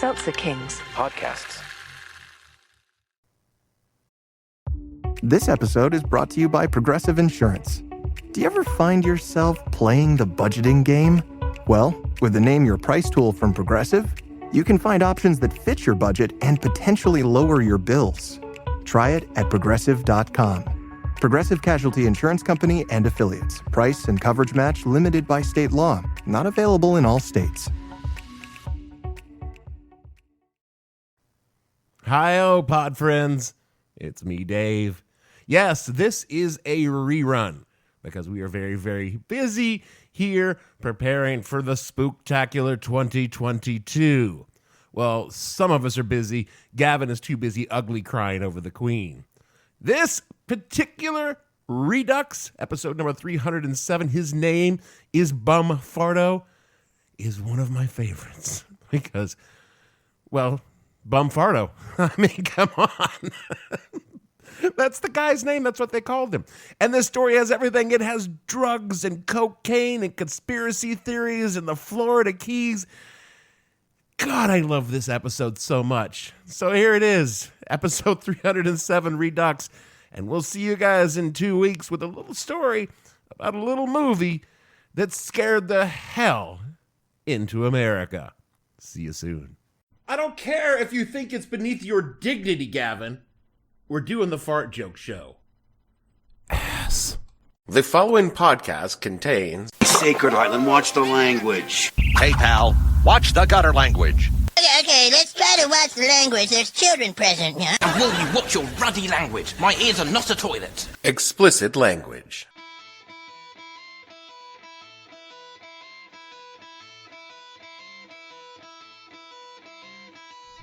Seltzer Kings. Podcasts. This episode is brought to you by Progressive Insurance. Do you ever find yourself playing the budgeting game? Well, with the Name Your Price tool from Progressive, you can find options that fit your budget and potentially lower your bills. Try it at Progressive.com. Progressive Casualty Insurance Company and Affiliates. Price and coverage match limited by state law. Not available in all states. Hi-oh, pod friends. It's me, Dave. Yes, this is a rerun because we are very, very busy here preparing for the Spooktacular 2022. Well, some of us are busy. Gavin is too busy ugly crying over the Queen. This particular Redux, episode number 307, his name is Bum Farto, is one of my favorites because, well, Bum Farto. I mean, come on. That's the guy's name. That's what they called him. And this story has everything. It has drugs and cocaine and conspiracy theories and the Florida Keys. God, I love this episode so much. So here it is, episode 307, Redux. And we'll see you guys in 2 weeks with a little story about a little movie that scared the hell into America. See you soon. I don't care if you think it's beneath your dignity, Gavin. We're doing the fart joke show. Ass. The following podcast contains... Sacred Island, watch the language. Hey, pal, watch the gutter language. Okay, let's try to watch the language. There's children present, yeah? And will you watch your ruddy language? My ears are not a toilet. explicit language.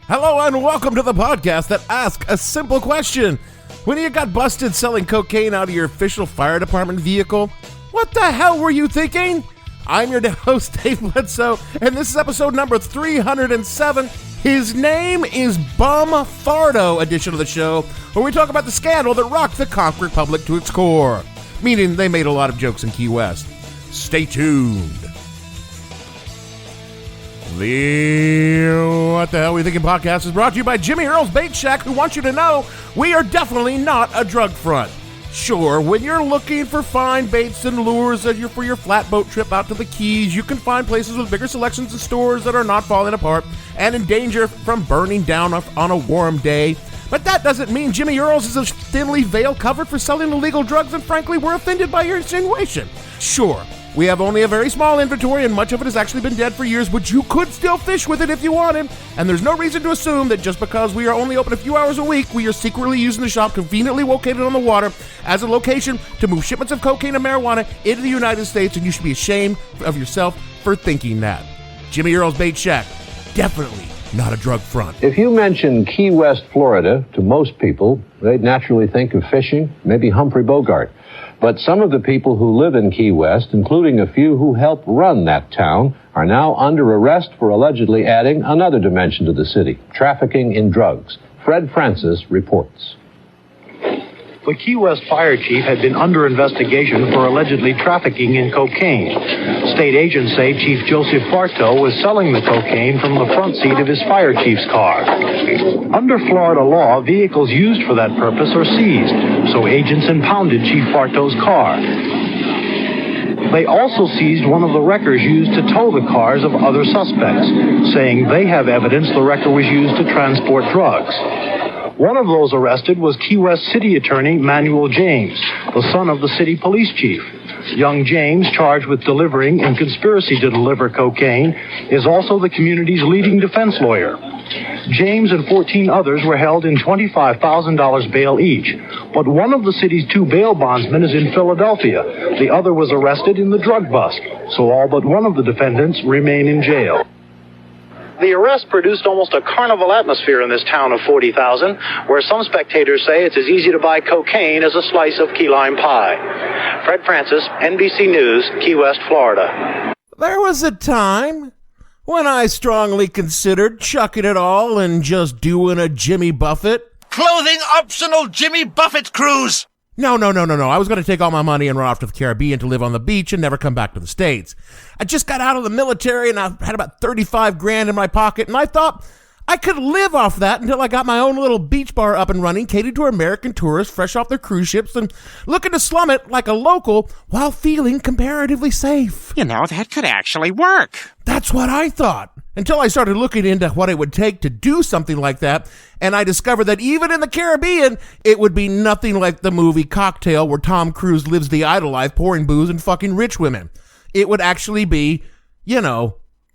Hello and welcome to the podcast that asks a simple question. When you got busted selling cocaine out of your official fire department vehicle, what the hell were you thinking? I'm your host, Dave Bledsoe, and this is episode number 307. His name is Bum Farto edition of the show, where we talk about the scandal that rocked the Conch Republic to its core, meaning they made a lot of jokes in Key West. Stay tuned. The What the Hell We Thinking podcast is brought to you by Jimmy Earl's Bait Shack, who wants you to know we are definitely not a drug front. Sure, when you're looking for fine baits and lures for your flatboat trip out to the Keys, you can find places with bigger selections of stores that are not falling apart and in danger from burning down on a warm day. But that doesn't mean Jimmy Earl's is a thinly veiled cover for selling illegal drugs, and frankly, we're offended by your insinuation. Sure, we have only a very small inventory, and much of it has actually been dead for years, but you could still fish with it if you wanted. And there's no reason to assume that just because we are only open a few hours a week, we are secretly using the shop conveniently located on the water as a location to move shipments of cocaine and marijuana into the United States, and you should be ashamed of yourself for thinking that. Jimmy Earl's Bait Shack, definitely not a drug front. If you mention Key West, Florida, to most people, they'd naturally think of fishing, maybe Humphrey Bogart. But some of the people who live in Key West, including a few who help run that town, are now under arrest for allegedly adding another dimension to the city, trafficking in drugs. Fred Francis reports. The Key West fire chief had been under investigation for allegedly trafficking in cocaine. State agents say Chief Joseph Farto was selling the cocaine from the front seat of his fire chief's car. Under Florida law, vehicles used for that purpose are seized, so agents impounded Chief Farto's car. They also seized one of the wreckers used to tow the cars of other suspects, saying they have evidence the wrecker was used to transport drugs. One of those arrested was Key West City Attorney Manuel James, the son of the city police chief. Young James, charged with delivering and conspiracy to deliver cocaine, is also the community's leading defense lawyer. James and 14 others were held in $25,000 bail each, but one of the city's two bail bondsmen is in Philadelphia. The other was arrested in the drug bust, so all but one of the defendants remain in jail. The arrest produced almost a carnival atmosphere in this town of 40,000, where some spectators say it's as easy to buy cocaine as a slice of key lime pie. Fred Francis, NBC News, Key West, Florida. There was a time when I strongly considered chucking it all and just doing a Jimmy Buffett. Clothing optional Jimmy Buffett cruise. No. I was going to take all my money and run off to the Caribbean to live on the beach and never come back to the States. I just got out of the military and I had about 35 grand in my pocket, and I thought I could live off that until I got my own little beach bar up and running, catered to American tourists fresh off their cruise ships and looking to slum it like a local while feeling comparatively safe. You know, that could actually work. That's what I thought, until I started looking into what it would take to do something like that, and I discovered that even in the Caribbean, it would be nothing like the movie Cocktail, where Tom Cruise lives the idle life pouring booze and fucking rich women. It would actually be,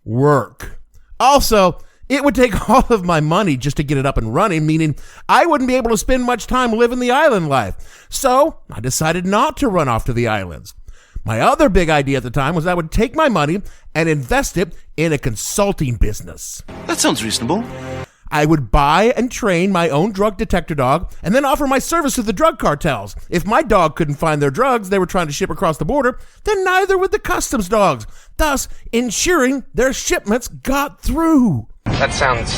work. Also, it would take all of my money just to get it up and running, meaning I wouldn't be able to spend much time living the island life. So I decided not to run off to the islands. My other big idea at the time was I would take my money and invest it in a consulting business. That sounds reasonable. I would buy and train my own drug detector dog and then offer my service to the drug cartels. If my dog couldn't find their drugs they were trying to ship across the border, then neither would the customs dogs, thus ensuring their shipments got through. That sounds,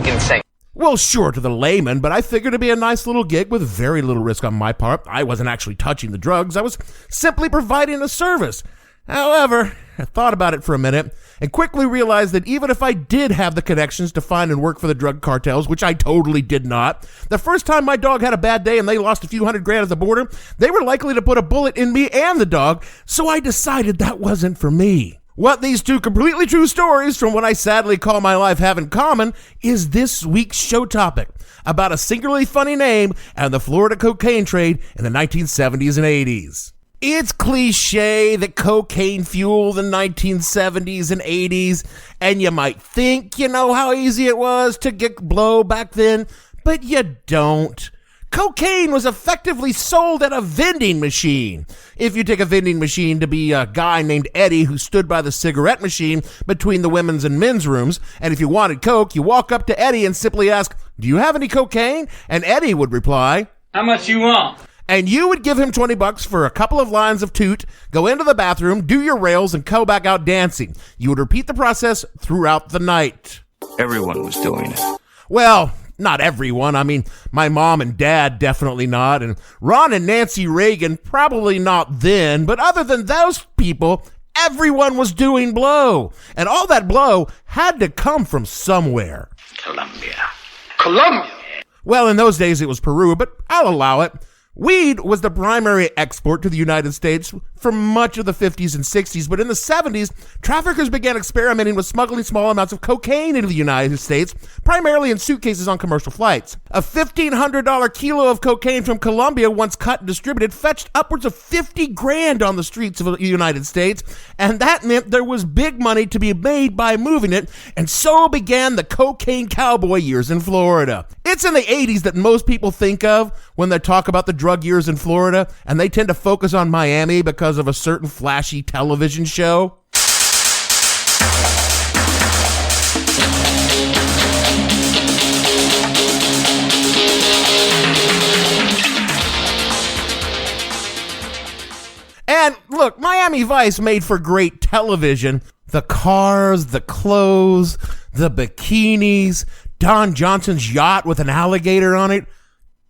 insane. Well, sure, to the layman, but I figured it'd be a nice little gig with very little risk on my part. I wasn't actually touching the drugs. I was simply providing a service. However, I thought about it for a minute and quickly realized that even if I did have the connections to find and work for the drug cartels, which I totally did not, the first time my dog had a bad day and they lost a few $100,000 at the border, they were likely to put a bullet in me and the dog, so I decided that wasn't for me. What these two completely true stories from what I sadly call my life have in common is this week's show topic about a singularly funny name and the Florida cocaine trade in the 1970s and 80s. It's cliche that cocaine fueled the 1970s and 80s, and you might think you know how easy it was to get blow back then, but you don't. Cocaine was effectively sold at a vending machine. If you take a vending machine to be a guy named Eddie who stood by the cigarette machine between the women's and men's rooms, and if you wanted coke, you walk up to Eddie and simply ask, "Do you have any cocaine?" And Eddie would reply, "How much you want?" And you would give him $20 for a couple of lines of toot, go into the bathroom, do your rails, and go back out dancing. You would repeat the process throughout the night. Everyone was doing it. Well, not everyone. I mean, my mom and dad definitely not, and Ron and Nancy Reagan probably not then, but other than those people, everyone was doing blow. And all that blow had to come from somewhere. Colombia. Well, in those days it was Peru, but I'll allow it. Weed was the primary export to the United States for much of the 50s and 60s, but in the 70s, traffickers began experimenting with smuggling small amounts of cocaine into the United States, primarily in suitcases on commercial flights. A $1,500 kilo of cocaine from Colombia, once cut and distributed, fetched upwards of $50,000 on the streets of the United States, and that meant there was big money to be made by moving it, and so began the Cocaine Cowboy years in Florida. It's in the 80s that most people think of when they talk about the drug years in Florida, and they tend to focus on Miami because of a certain flashy television show. And look, Miami Vice made for great television. The cars, the clothes, the bikinis, Don Johnson's yacht with an alligator on it.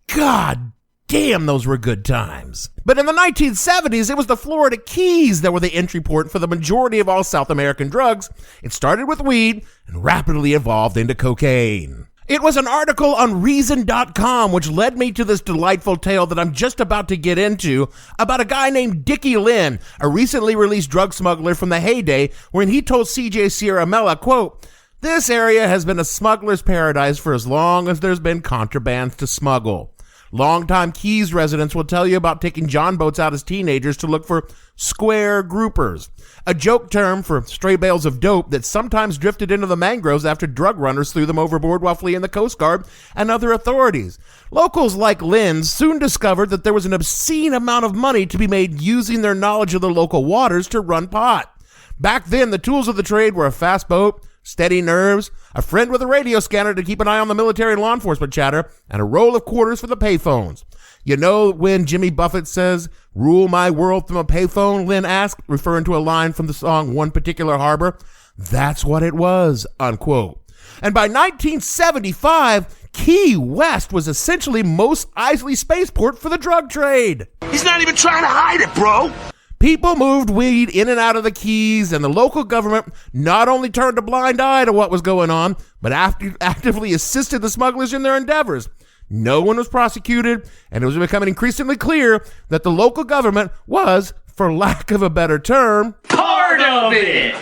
God damn, those were good times. But in the 1970s, it was the Florida Keys that were the entry port for the majority of all South American drugs. It started with weed and rapidly evolved into cocaine. It was an article on Reason.com which led me to this delightful tale that I'm just about to get into about a guy named Dickie Lynn, a recently released drug smuggler from the heyday, when he told CJ Sierra Mella, quote, "This area has been a smuggler's paradise for as long as there's been contrabands to smuggle. Longtime Keys residents will tell you about taking John boats out as teenagers to look for square groupers, a joke term for stray bales of dope that sometimes drifted into the mangroves after drug runners threw them overboard while fleeing the Coast Guard and other authorities. Locals like Lynn soon discovered that there was an obscene amount of money to be made using their knowledge of the local waters to run pot. Back then, the tools of the trade were a fast boat, steady nerves, a friend with a radio scanner to keep an eye on the military and law enforcement chatter, and a roll of quarters for the payphones. You know when Jimmy Buffett says, "Rule my world from a payphone," Lynn asked, referring to a line from the song One Particular Harbor? That's what it was, unquote. And by 1975, Key West was essentially Mos Eisley spaceport for the drug trade. He's not even trying to hide it, bro. People moved weed in and out of the Keys, and the local government not only turned a blind eye to what was going on, but actively assisted the smugglers in their endeavors. No one was prosecuted, and it was becoming increasingly clear that the local government was, for lack of a better term, Part of it!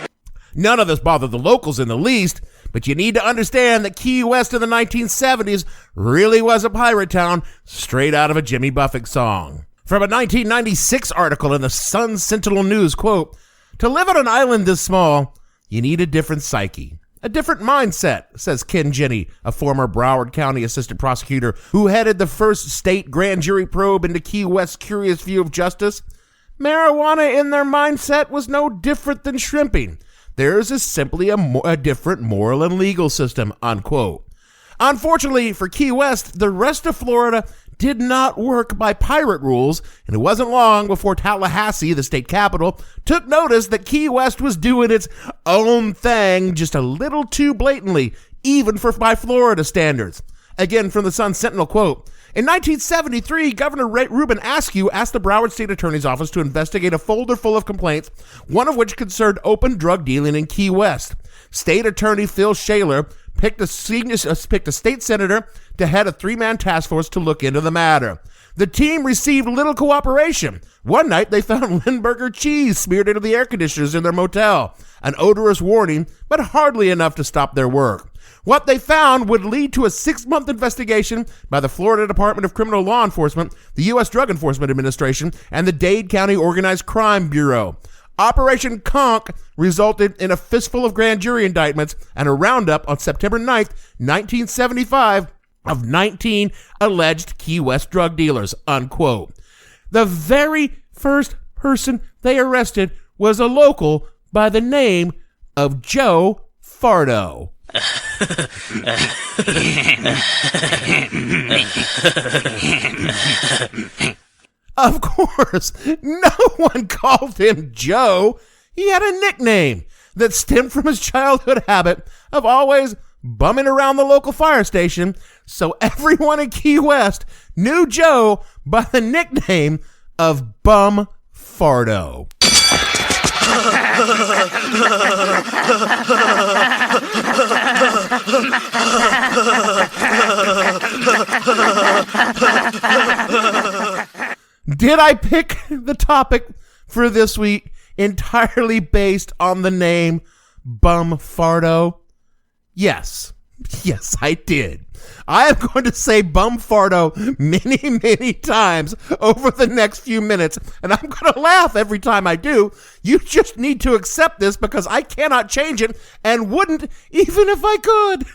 None of this bothered the locals in the least, but you need to understand that Key West in the 1970s really was a pirate town straight out of a Jimmy Buffett song. From a 1996 article in the Sun Sentinel News, quote, "To live on an island this small, you need a different psyche. A different mindset," says Ken Jenny, a former Broward County assistant prosecutor who headed the first state grand jury probe into Key West's curious view of justice. Marijuana in their mindset was no different than shrimping. Theirs is simply a different moral and legal system, unquote. Unfortunately for Key West, the rest of Florida did not work by pirate rules, and it wasn't long before Tallahassee, the state capital, took notice that Key West was doing its own thing just a little too blatantly, even by Florida standards. Again, from the Sun Sentinel, quote, "In 1973, Governor Reuben Askew asked the Broward State Attorney's Office to investigate a folder full of complaints, one of which concerned open drug dealing in Key West. State Attorney Phil Shaler picked a state senator to head a three-man task force to look into the matter. The team received little cooperation. One night, they found Lindbergh cheese smeared into the air conditioners in their motel, an odorous warning, but hardly enough to stop their work. What they found would lead to a 6-month investigation by the Florida Department of Criminal Law Enforcement, the U.S. Drug Enforcement Administration, and the Dade County Organized Crime Bureau. Operation Conch resulted in a fistful of grand jury indictments and a roundup on September 9th, 1975, of 19 alleged Key West drug dealers," unquote. The very first person they arrested was a local by the name of Joe Farto. Of course, no one called him Joe. He had a nickname that stemmed from his childhood habit of always bumming around the local fire station, so everyone in Key West knew Joe by the nickname of Bum Farto. Did I pick the topic for this week entirely based on the name Bum Farto? Yes. Yes, I did. I am going to say Bum Farto many, many times over the next few minutes, and I'm going to laugh every time I do. You just need to accept this because I cannot change it and wouldn't even if I could.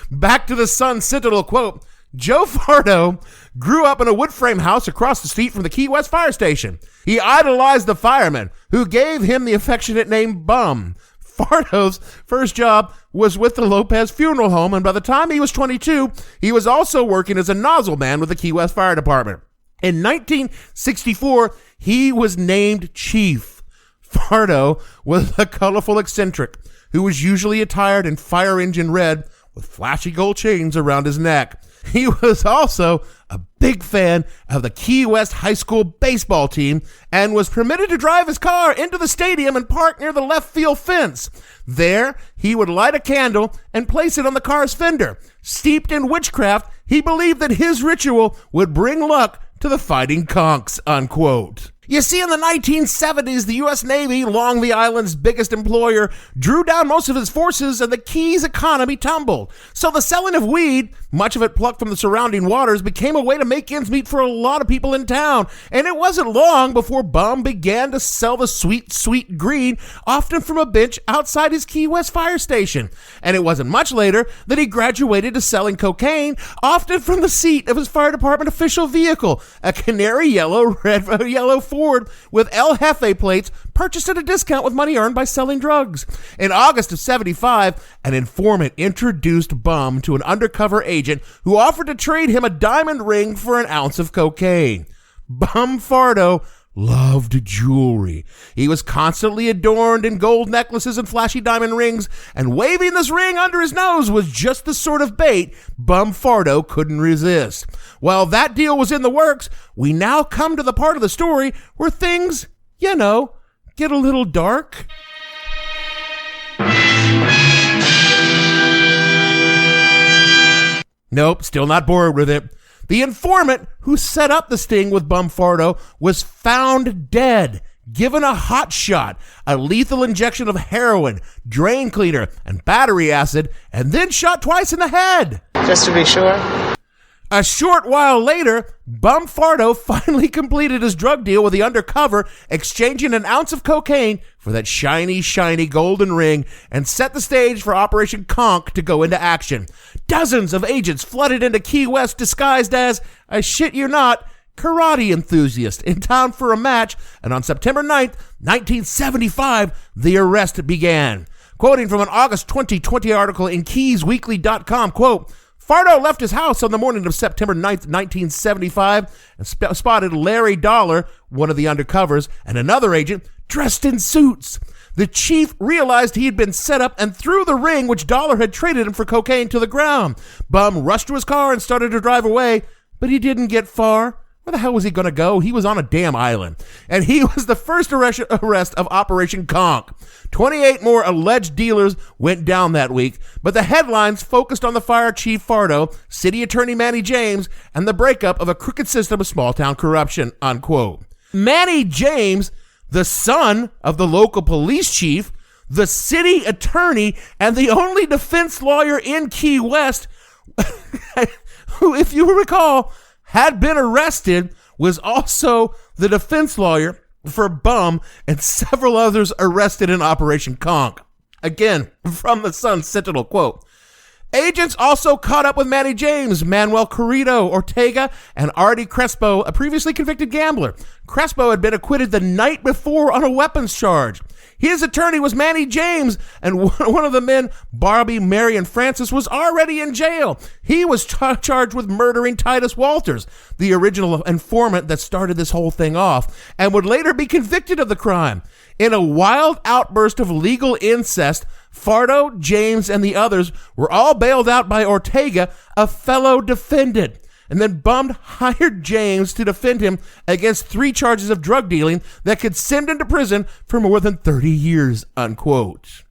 Back to the Sun Sentinel, quote, "Joe Farto grew up in a wood frame house across the street from the Key West fire station. He idolized the firemen, who gave him the affectionate name Bum. Farto's first job was with the Lopez Funeral Home, and by the time he was 22, he was also working as a nozzle man with the Key West Fire Department. In 1964, he was named chief. Farto was a colorful eccentric who was usually attired in fire engine red with flashy gold chains around his neck. He was also a big fan of the Key West High School baseball team and was permitted to drive his car into the stadium and park near the left field fence. There, he would light a candle and place it on the car's fender. Steeped in witchcraft, he believed that his ritual would bring luck to the Fighting Conchs," unquote. You see, in the 1970s, the U.S. Navy, long the island's biggest employer, drew down most of its forces and the Keys economy tumbled. So the selling of weed, much of it plucked from the surrounding waters, became a way to make ends meet for a lot of people in town. And it wasn't long before Bum began to sell the sweet, sweet green, often from a bench outside his Key West fire station. And it wasn't much later that he graduated to selling cocaine, often from the seat of his fire department official vehicle, a canary yellow Ford with El Jefe plates purchased at a discount with money earned by selling drugs. In August of 75, an informant introduced Bum to an undercover agent who offered to trade him a diamond ring for an ounce of cocaine. Bum Farto loved jewelry. He was constantly adorned in gold necklaces and flashy diamond rings, and waving this ring under his nose was just the sort of bait Bum Farto couldn't resist. While that deal was in the works, we now come to the part of the story where things, get a little dark. Nope, still not bored with it. The informant who set up the sting with Bum Farto was found dead, given a hot shot, a lethal injection of heroin, drain cleaner, and battery acid, and then shot twice in the head. Just to be sure. A short while later, Bum Farto finally completed his drug deal with the undercover, exchanging an ounce of cocaine for that shiny, shiny golden ring, and set the stage for Operation Conch to go into action. Dozens of agents flooded into Key West disguised as, I shit you not, karate enthusiasts in town for a match, and on September 9th, 1975, the arrest began. Quoting from an August 2020 article in KeysWeekly.com, quote, Farto left his house on the morning of September 9th, 1975, and spotted Larry Dollar, one of the undercovers, and another agent dressed in suits. The chief realized he had been set up and threw the ring which Dollar had traded him for cocaine to the ground. Bum rushed to his car and started to drive away, but he didn't get far. Where the hell was he going to go? He was on a damn island. And he was the first arrest of Operation Conch. 28 more alleged dealers went down that week, but the headlines focused on the fire chief Farto, city attorney Manny James, and the breakup of a crooked system of small-town corruption, unquote. Manny James, the son of the local police chief, the city attorney, and the only defense lawyer in Key West, who, if you recall, had been arrested, was also the defense lawyer for Bum and several others arrested in Operation Conch. Again, from the Sun Sentinel, quote, agents also caught up with Manny James, Manuel Corrido Ortega, and Artie Crespo, a previously convicted gambler. Crespo had been acquitted the night before on a weapons charge. His attorney was Manny James, and one of the men, Barbie Marion Francis, was already in jail. He was charged with murdering Titus Walters, the original informant that started this whole thing off, and would later be convicted of the crime. In a wild outburst of legal incest, Farto, James, and the others were all bailed out by Ortega, a fellow defendant. And then Bum hired James to defend him against 3 charges of drug dealing that could send him to prison for more than 30 years, unquote.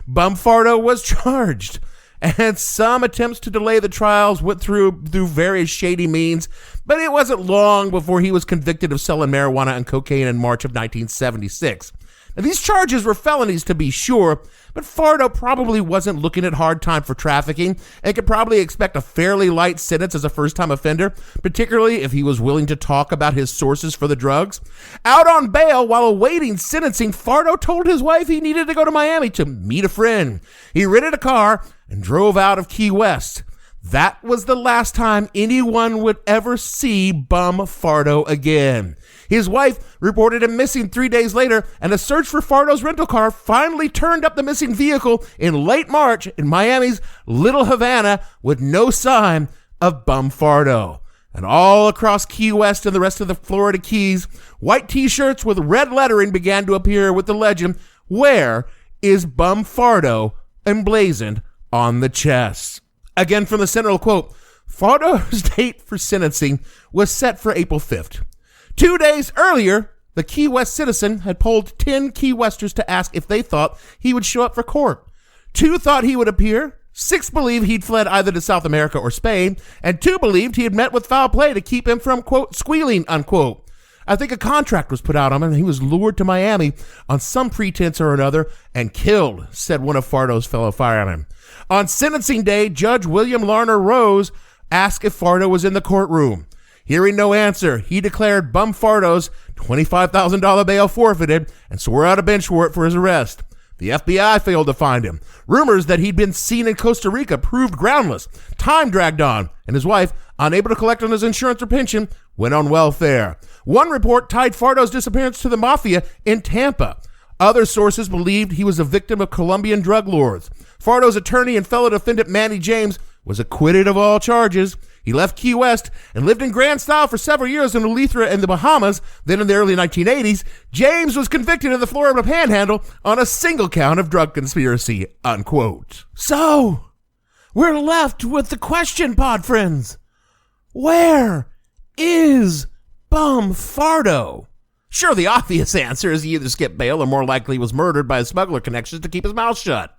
Bum Farto was charged, and some attempts to delay the trials went through various shady means, but it wasn't long before he was convicted of selling marijuana and cocaine in March of 1976. Now, these charges were felonies to be sure, but Farto probably wasn't looking at hard time for trafficking and could probably expect a fairly light sentence as a first-time offender, particularly if he was willing to talk about his sources for the drugs. Out on bail while awaiting sentencing, Farto told his wife he needed to go to Miami to meet a friend. He rented a car and drove out of Key West. That was the last time anyone would ever see Bum Farto again. His wife reported him missing 3 days later, and a search for Farto's rental car finally turned up the missing vehicle in late March in Miami's Little Havana with no sign of Bum Farto. And all across Key West and the rest of the Florida Keys, white t-shirts with red lettering began to appear with the legend, "Where is Bum Farto?" emblazoned on the chest. Again from the Sentinel, quote, Farto's date for sentencing was set for April 5th. 2 days earlier, the Key West Citizen had polled 10 Key Westers to ask if they thought he would show up for court. 2 thought he would appear, 6 believed he'd fled either to South America or Spain, and 2 believed he had met with foul play to keep him from, quote, squealing, unquote. I think a contract was put out on him and he was lured to Miami on some pretense or another and killed, said one of Farto's fellow firemen. On sentencing day, Judge William Larner Rose asked if Farto was in the courtroom. Hearing no answer, he declared Bum Farto's $25,000 bail forfeited and swore out a bench warrant for his arrest. The FBI failed to find him. Rumors that he'd been seen in Costa Rica proved groundless. Time dragged on, and his wife, unable to collect on his insurance or pension, went on welfare. One report tied Farto's disappearance to the mafia in Tampa. Other sources believed he was a victim of Colombian drug lords. Farto's attorney and fellow defendant Manny James was acquitted of all charges. He left Key West and lived in grand style for several years in Eleuthera and the Bahamas. Then in the early 1980s, James was convicted of the Florida Panhandle on a single count of drug conspiracy, unquote. So, we're left with the question, pod friends. Where is Bum Farto? Sure, the obvious answer is he either skipped bail or more likely was murdered by his smuggler connections to keep his mouth shut.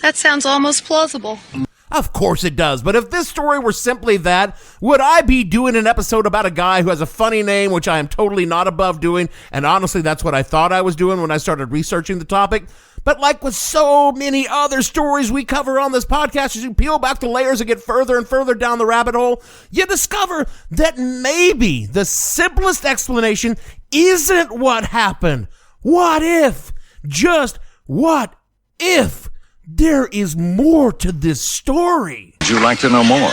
That sounds almost plausible. Of course it does, but if this story were simply that, would I be doing an episode about a guy who has a funny name, which I am totally not above doing, and honestly that's what I thought I was doing when I started researching the topic? But like with so many other stories we cover on this podcast, as you peel back the layers and get further and further down the rabbit hole, you discover that maybe the simplest explanation isn't what happened. What if? Just what if? There is more to this story. Would you like to know more?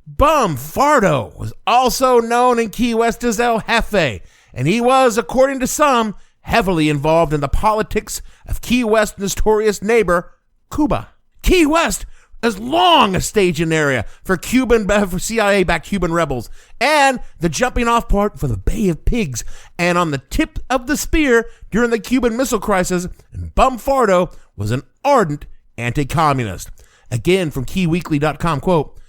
Bum Farto was also known in Key West as El Jefe, and he was, according to some, heavily involved in the politics of Key West's notorious neighbor, Cuba. Key West is long a staging area for CIA-backed Cuban rebels, and the jumping-off point for the Bay of Pigs, and on the tip of the spear during the Cuban Missile Crisis, and Bum Farto was an ardent anti-communist. Again, from KeyWeekly.com, quote,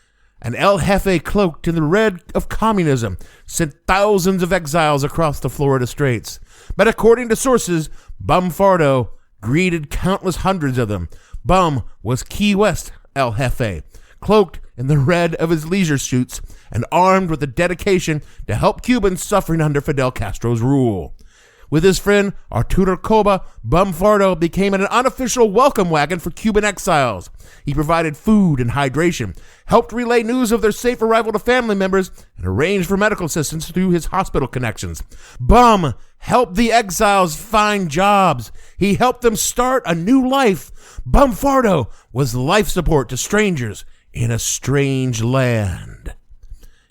"An El Jefe cloaked in the red of communism sent thousands of exiles across the Florida Straits. But according to sources, Bum Farto greeted countless hundreds of them. Bum was Key West El Jefe, cloaked in the red of his leisure suits and armed with a dedication to help Cubans suffering under Fidel Castro's rule. With his friend Arturo Coba, Bum Farto became an unofficial welcome wagon for Cuban exiles. He provided food and hydration, helped relay news of their safe arrival to family members, and arranged for medical assistance through his hospital connections. Bum helped the exiles find jobs. He helped them start a new life. Bum Farto was life support to strangers in a strange land."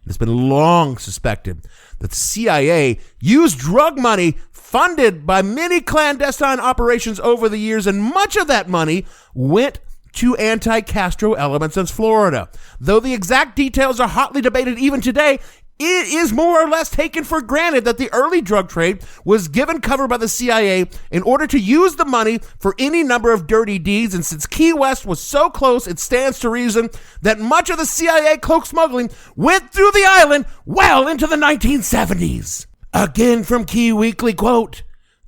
It's been long suspected that the CIA used drug money funded by many clandestine operations over the years, and much of that money went to anti-Castro elements in Florida. Though the exact details are hotly debated even today, it is more or less taken for granted that the early drug trade was given cover by the CIA in order to use the money for any number of dirty deeds, and since Key West was so close, it stands to reason that much of the CIA cloak smuggling went through the island well into the 1970s. Again from Key Weekly, quote,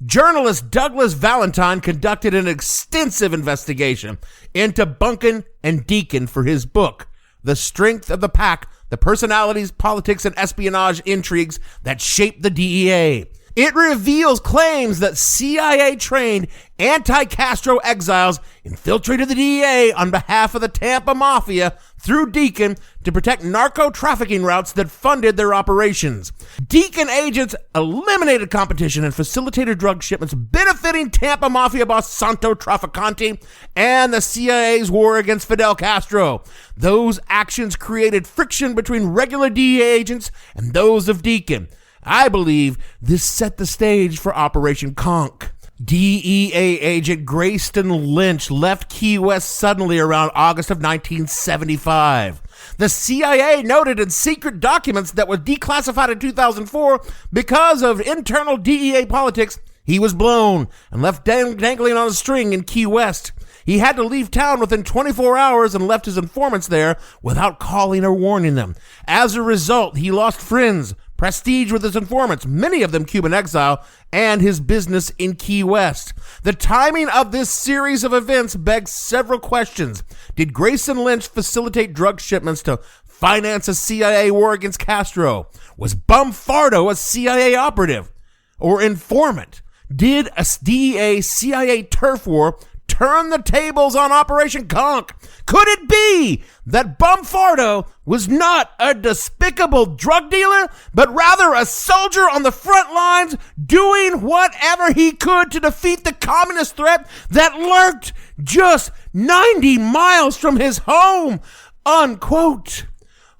"Journalist Douglas Valentine conducted an extensive investigation into Bunkin and Deacon for his book, The Strength of the Pack, the Personalities, Politics, and Espionage Intrigues That Shaped the DEA. It reveals claims that CIA-trained anti-Castro exiles infiltrated the DEA on behalf of the Tampa Mafia through Deacon to protect narco-trafficking routes that funded their operations. Deacon agents eliminated competition and facilitated drug shipments benefiting Tampa Mafia boss Santo Trafficante and the CIA's war against Fidel Castro. Those actions created friction between regular DEA agents and those of Deacon. I believe this set the stage for Operation Conch. DEA agent Grayston Lynch left Key West suddenly around August of 1975. The CIA noted in secret documents that were declassified in 2004 because of internal DEA politics, he was blown and left dangling on a string in Key West. He had to leave town within 24 hours and left his informants there without calling or warning them. As a result, he lost friends, prestige with his informants, many of them Cuban exile, and his business in Key West. The timing of this series of events begs several questions. Did Grayson Lynch facilitate drug shipments to finance a CIA war against Castro? Was Bum Farto a CIA operative or informant? Did a DEA CIA turf war turn the tables on Operation Conch? Could it be that Bum Farto was not a despicable drug dealer, but rather a soldier on the front lines doing whatever he could to defeat the communist threat that lurked just 90 miles from his home? Unquote.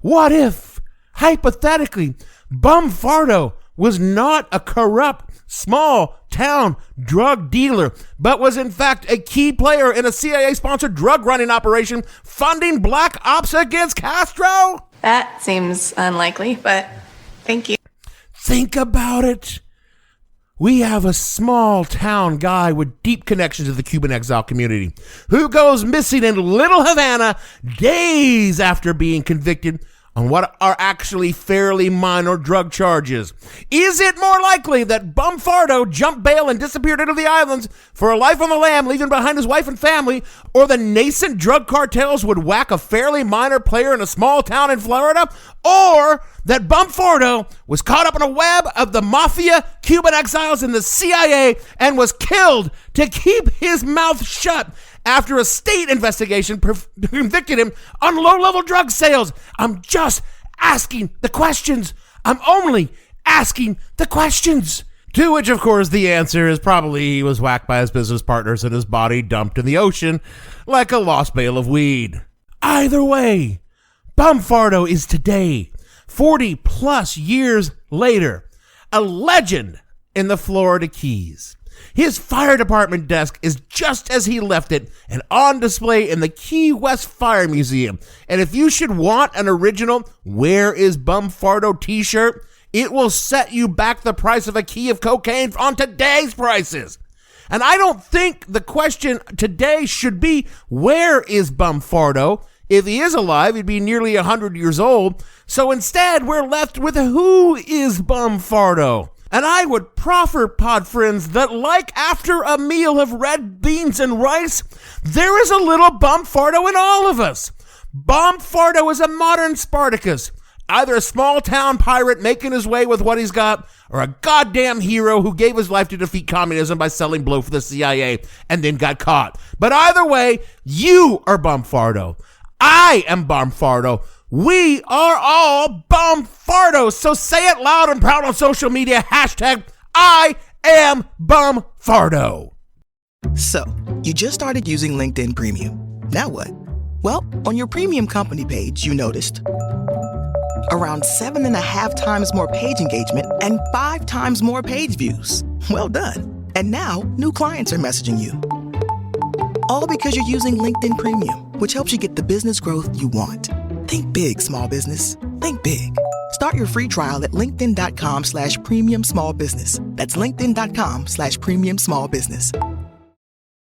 What if, hypothetically, Bum Farto was not a corrupt, small-town drug dealer, but was in fact a key player in a CIA-sponsored drug-running operation funding black ops against Castro? That seems unlikely, but thank you. Think about it. We have a small-town guy with deep connections to the Cuban exile community who goes missing in Little Havana days after being convicted on what are actually fairly minor drug charges. Is it more likely that Bum Farto jumped bail and disappeared into the islands for a life on the lam, leaving behind his wife and family, or the nascent drug cartels would whack a fairly minor player in a small town in Florida, or that Bum Farto was caught up in a web of the mafia, Cuban exiles, and the CIA and was killed to keep his mouth shut after a state investigation convicted him on low-level drug sales? I'm just asking the questions. I'm only asking the questions. To which, of course, the answer is probably he was whacked by his business partners and his body dumped in the ocean like a lost bale of weed. Either way, Bum Farto is today, 40-plus years later, a legend in the Florida Keys. His fire department desk is just as he left it and on display in the Key West Fire Museum. And if you should want an original "Where is Bum Farto" t-shirt, it will set you back the price of a key of cocaine on today's prices. And I don't think the question today should be, where is Bum Farto? If he is alive, he'd be nearly 100 years old. So instead, we're left with, who is Bum Farto? And I would proffer, pod friends, that like after a meal of red beans and rice, there is a little Bum Farto in all of us. Bum Farto is a modern Spartacus, either a small-town pirate making his way with what he's got, or a goddamn hero who gave his life to defeat communism by selling blow for the CIA and then got caught. But either way, you are Bum Farto. I am Bum Farto. We are all Bum Fartos. So say it loud and proud on social media. Hashtag I am Bum Farto. So, you just started using LinkedIn Premium. Now what? Well, on your premium company page, you noticed around 7.5 times more page engagement and 5 times more page views. Well done. And now, new clients are messaging you. All because you're using LinkedIn Premium, which helps you get the business growth you want. Think big, small business. Think big. Start your free trial at linkedin.com/premium small business. That's linkedin.com/premium small business.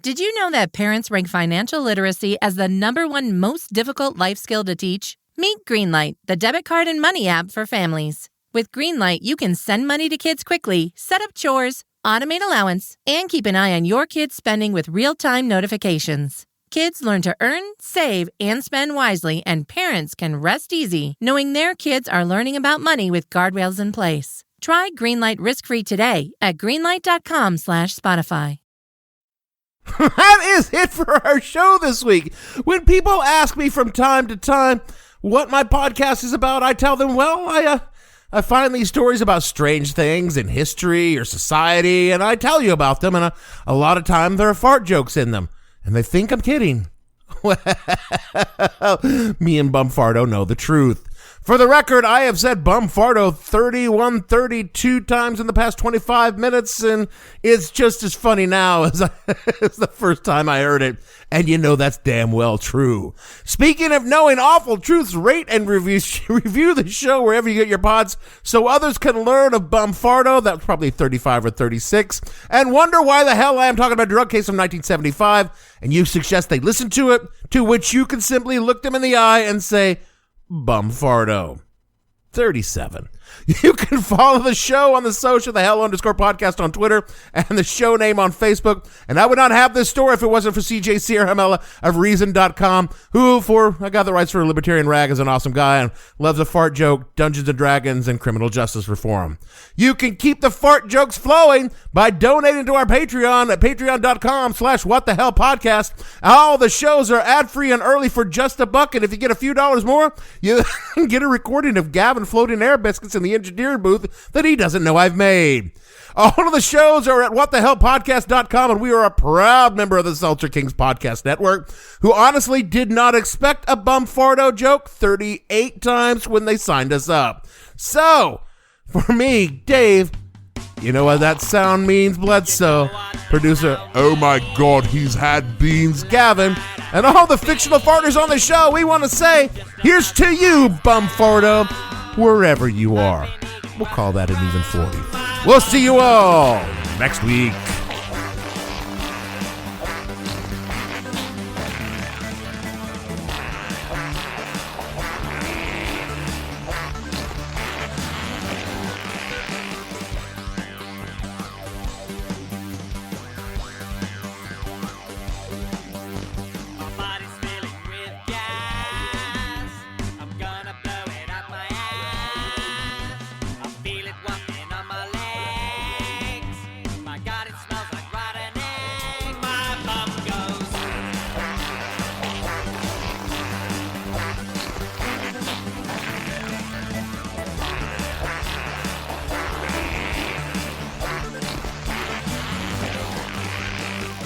Did you know that parents rank financial literacy as the #1 most difficult life skill to teach? Meet Greenlight, the debit card and money app for families. With Greenlight, you can send money to kids quickly, set up chores, automate allowance, and keep an eye on your kids' spending with real-time notifications. Kids learn to earn, save, and spend wisely, and parents can rest easy knowing their kids are learning about money with guardrails in place. Try Greenlight risk-free today at greenlight.com/Spotify. That is it for our show this week. When people ask me from time to time what my podcast is about, I tell them, well, I find these stories about strange things in history or society, and I tell you about them, and a lot of time there are fart jokes in them. And they think I'm kidding. Well, me and Bum Farto know the truth. For the record, I have said Bum Farto 32 times in the past 25 minutes, and it's just as funny now as the first time I heard it. And you know that's damn well true. Speaking of knowing awful truths, rate and review the show wherever you get your pods so others can learn of Bum Farto. That's probably 35 or 36. And wonder why the hell I am talking about a drug case from 1975. And you suggest they listen to it, to which you can simply look them in the eye and say, Bum Farto. 37. You can follow the show on the social, the hell_podcast on Twitter, and the show name on Facebook. And I would not have this story if it wasn't for CJ Sierramella of Reason.com, who, I got the rights for a libertarian rag, is an awesome guy and loves a fart joke, Dungeons and Dragons, and criminal justice reform. You can keep the fart jokes flowing by donating to our Patreon at patreon.com/whatthehellpodcast. All the shows are ad-free and early for just $1, and if you get a few dollars more, you can get a recording of Gavin floating air biscuits in the engineering booth that he doesn't know I've made. All of the shows are at whatthehellpodcast.com, and we are a proud member of the Seltzer Kings Podcast Network, who honestly did not expect a Bum Farto joke 38 times when they signed us up. So, for me, Dave, you know what that sound means, Bledsoe. Producer, oh my God, he's had beans, Gavin. And all the fictional farters on the show, we want to say, here's to you, Bum Farto, wherever you are. We'll call that an even 40. We'll see you all next week.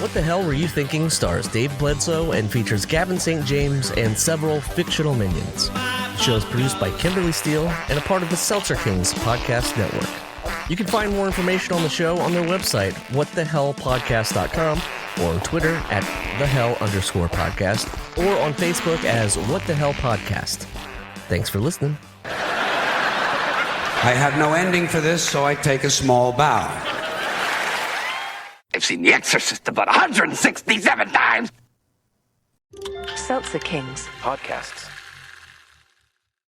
What the Hell Were You Thinking stars Dave Bledsoe and features Gavin St. James and several fictional minions. The show is produced by Kimberly Steele and a part of the Seltzer Kings podcast network. You can find more information on the show on their website, whatthehellpodcast.com, or on Twitter at @thehell_podcast, or on Facebook as What the Hell Podcast. Thanks for listening. I have no ending for this, so I take a small bow. I've seen The Exorcist about 167 times. Seltzer Kings Podcasts.